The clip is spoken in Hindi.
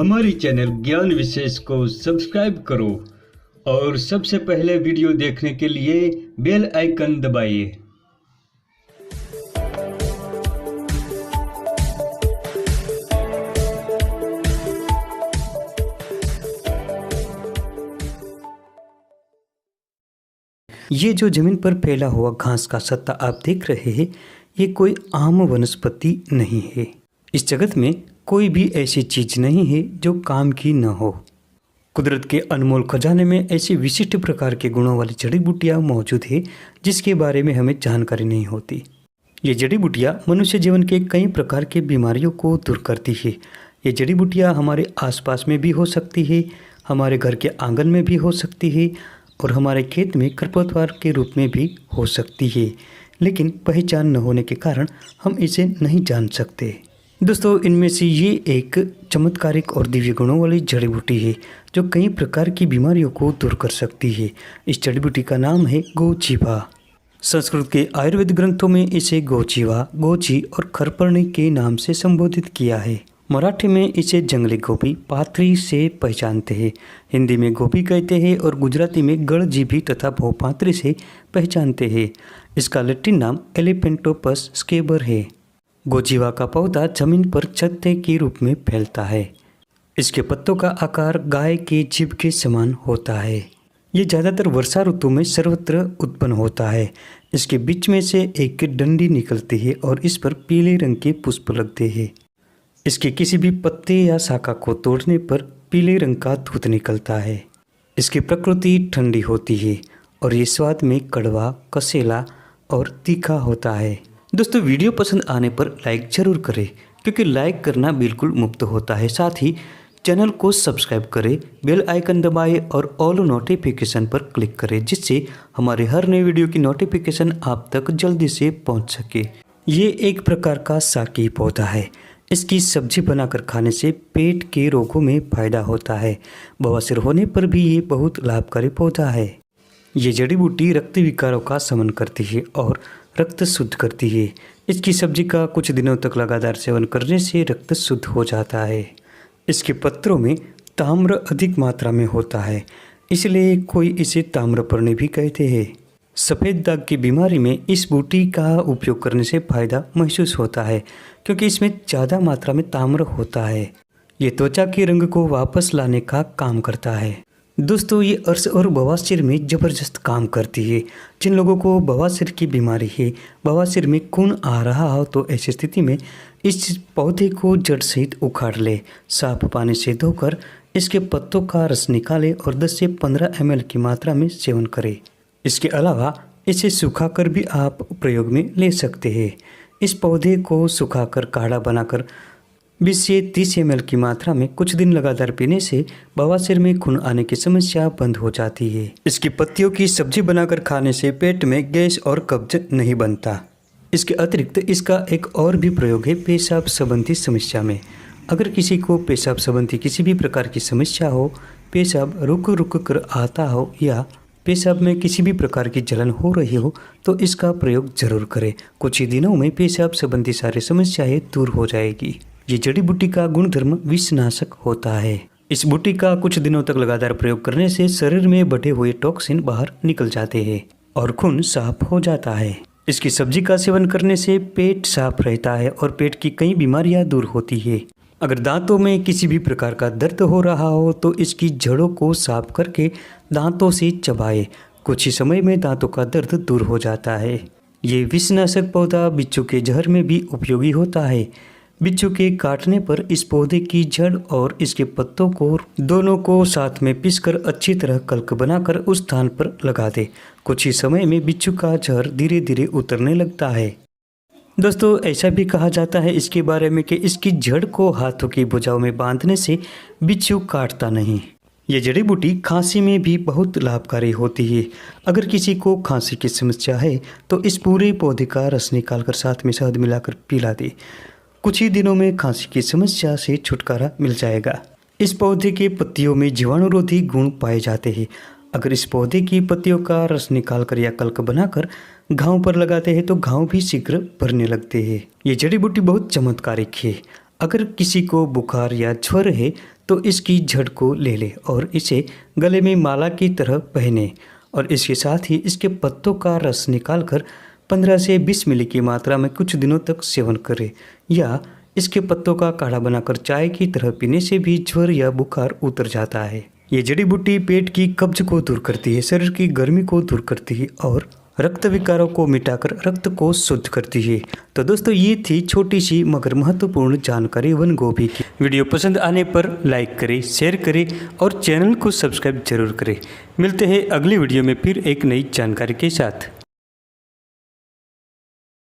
हमारे चैनल ज्ञान विशेष को सब्सक्राइब करो और सबसे पहले वीडियो देखने के लिए बेल आइकन दबाइए। ये जो जमीन पर फैला हुआ घास का सत्ता आप देख रहे हैं, ये कोई आम वनस्पति नहीं है। इस जगत में कोई भी ऐसी चीज नहीं है जो काम की न हो। कुदरत के अनमोल खजाने में ऐसी विशिष्ट प्रकार के गुणों वाली जड़ी बूटियाँ मौजूद है जिसके बारे में हमें जानकारी नहीं होती। ये जड़ी बूटियाँ मनुष्य जीवन के कई प्रकार के बीमारियों को दूर करती है। ये जड़ी बूटियाँ हमारे आसपास में भी हो सकती है, हमारे घर के आंगन में भी हो सकती है और हमारे खेत में खरपतवार के रूप में भी हो सकती है, लेकिन पहचान न होने के कारण हम इसे नहीं जान सकते। दोस्तों, इनमें से ये एक चमत्कारिक और दिव्य गुणों वाली जड़ी बूटी है जो कई प्रकार की बीमारियों को दूर कर सकती है। इस जड़ी बूटी का नाम है गोजीवा। संस्कृत के आयुर्वेद ग्रंथों में इसे गोजीवा, गोजी और खरपर्णी के नाम से संबोधित किया है। मराठी में इसे जंगली गोभी, पाथरी से पहचानते हैं। हिंदी में गोभी कहते हैं और गुजराती में गड़जीभी तथा भोपात्री से पहचानते हैं। इसका लैटिन नाम एलिपेंटोपस स्केबर है। गोजीवा का पौधा जमीन पर छत्ते के रूप में फैलता है। इसके पत्तों का आकार गाय के जीभ के समान होता है। ये ज़्यादातर वर्षा ऋतु में सर्वत्र उत्पन्न होता है। इसके बीच में से एक डंडी निकलती है और इस पर पीले रंग के पुष्प लगते हैं। इसके किसी भी पत्ते या शाखा को तोड़ने पर पीले रंग का दूध निकलता है। इसकी प्रकृति ठंडी होती है और ये स्वाद में कड़वा, कसेला और तीखा होता है। दोस्तों, वीडियो पसंद आने पर लाइक ज़रूर करें क्योंकि लाइक करना बिल्कुल मुफ्त होता है। साथ ही चैनल को सब्सक्राइब करें, बेल आइकन दबाएं और ऑल नोटिफिकेशन पर क्लिक करें जिससे हमारे हर नए वीडियो की नोटिफिकेशन आप तक जल्दी से पहुंच सके। ये एक प्रकार का शाकाहारी पौधा है। इसकी सब्जी बनाकर खाने से पेट के रोगों में फायदा होता है। बवासीर होने पर भी ये बहुत लाभकारी पौधा है। ये जड़ी बूटी रक्त विकारों का शमन करती है और रक्त शुद्ध करती है। इसकी सब्जी का कुछ दिनों तक लगातार सेवन करने से रक्त शुद्ध हो जाता है। इसके पत्रों में ताम्र अधिक मात्रा में होता है, इसलिए कोई इसे ताम्रपर्णी भी कहते हैं। सफ़ेद दाग की बीमारी में इस बूटी का उपयोग करने से फायदा महसूस होता है क्योंकि इसमें ज़्यादा मात्रा में ताम्र होता है। ये त्वचा के रंग को वापस लाने का काम करता है। दोस्तों, ये अर्श और बवासीर में ज़बरदस्त काम करती है। जिन लोगों को बवासीर की बीमारी है, बवासीर में खून आ रहा हो, तो ऐसी स्थिति में इस पौधे को जड़ सहित उखाड़ ले, साफ पानी से धोकर इसके पत्तों का रस निकालें और 10 से 15 ml की मात्रा में सेवन करें। इसके अलावा इसे सुखाकर भी आप प्रयोग में ले सकते हैं। इस पौधे को सुखाकर काढ़ा बनाकर 20 से 30 ml की मात्रा में कुछ दिन लगातार पीने से बवासीर में खून आने की समस्या बंद हो जाती है। इसकी पत्तियों की सब्जी बनाकर खाने से पेट में गैस और कब्ज नहीं बनता। इसके अतिरिक्त इसका एक और भी प्रयोग है पेशाब संबंधी समस्या में। अगर किसी को पेशाब संबंधी किसी भी प्रकार की समस्या हो, पेशाब रुक रुक कर आता हो या पेशाब में किसी भी प्रकार की जलन हो रही हो, तो इसका प्रयोग जरूर करें। कुछ ही दिनों में पेशाब संबंधी सारी समस्याएं दूर हो जाएगी। ये जड़ी बूटी का गुणधर्म विषनाशक होता है। इस बूटी का कुछ दिनों तक लगातार प्रयोग करने से शरीर में बढ़े हुए टॉक्सिन बाहर निकल जाते हैं और खून साफ हो जाता है। इसकी सब्जी का सेवन करने से पेट साफ रहता है और पेट की कई बीमारियां दूर होती है। अगर दांतों में किसी भी प्रकार का दर्द हो रहा हो तो इसकी जड़ों को साफ करके दांतों से चबाएं। कुछ ही समय में दांतों का दर्द दूर हो जाता है। ये विषनाशक पौधा बिच्छू के जहर में भी उपयोगी होता है। बिच्छू के काटने पर इस पौधे की जड़ और इसके पत्तों को दोनों को साथ में पीसकर अच्छी तरह कल्क बनाकर उस स्थान पर लगा दे। कुछ ही समय में बिच्छू का जहर धीरे धीरे उतरने लगता है। दोस्तों, ऐसा भी कहा जाता है इसके बारे में कि इसकी जड़ को हाथों की भुजाओं में बांधने से बिच्छू काटता नहीं। ये जड़ी बूटी खांसी में भी बहुत लाभकारी होती है। अगर किसी को खांसी की समस्या है तो इस पूरे पौधे का रस निकालकर साथ में शहद मिलाकर पिला दे। कुछ ही दिनों में खांसी की समस्या से छुटकारा मिल जाएगा। इस पौधे के पत्तियों में जीवाणुरोधी गुण पाए जाते हैं। अगर इस पौधे की पत्तियों का रस निकालकर या कल्क बनाकर घाव पर लगाते हैं तो घाव भी शीघ्र भरने लगते हैं। ये जड़ी बूटी बहुत चमत्कारिक है। अगर किसी को बुखार या ज्वर है तो इसकी जड़ को ले ले और इसे गले में माला की तरह पहने और इसके साथ ही इसके पत्तों का रस निकालकर 15 से 20 मिली की मात्रा में कुछ दिनों तक सेवन करें या इसके पत्तों का काढ़ा बनाकर चाय की तरह पीने से भी ज्वर या बुखार उतर जाता है। ये जड़ी बूटी पेट की कब्ज को दूर करती है, शरीर की गर्मी को दूर करती है और रक्त विकारों को मिटाकर रक्त को शुद्ध करती है। तो दोस्तों ये थी छोटी सी मगर महत्वपूर्ण जानकारी वन गोभी की। वीडियो पसंद आने पर लाइक करें, शेयर करें और चैनल को सब्सक्राइब जरूर करें। मिलते हैं अगली वीडियो में फिर एक नई जानकारी के साथ।